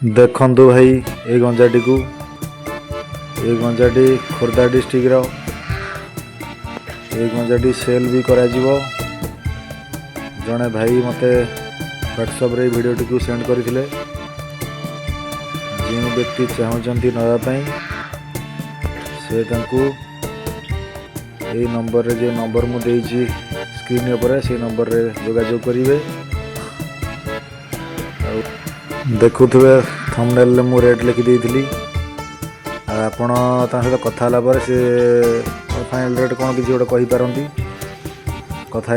देखु भाई ये गंजाटी को ये गंजाटी खोर्धा डिस्ट्रिक्ट ये गंजाटी सेल भी करा जीवो। जड़े भाई मते व्हाट्सएप रे वीडियोटी को सेंड करथिले। जो व्यक्ति चाहूँगी नापी से यही नंबर रे जो नंबर मुझे स्क्रीन पर से नंबर रे जोगाजोग करेंगे। देखुवे थंबनेल मु रेट लिखी देती आपण सहित कथा से फाइनल रेट कौन किसी गोटे कही पारती कथा।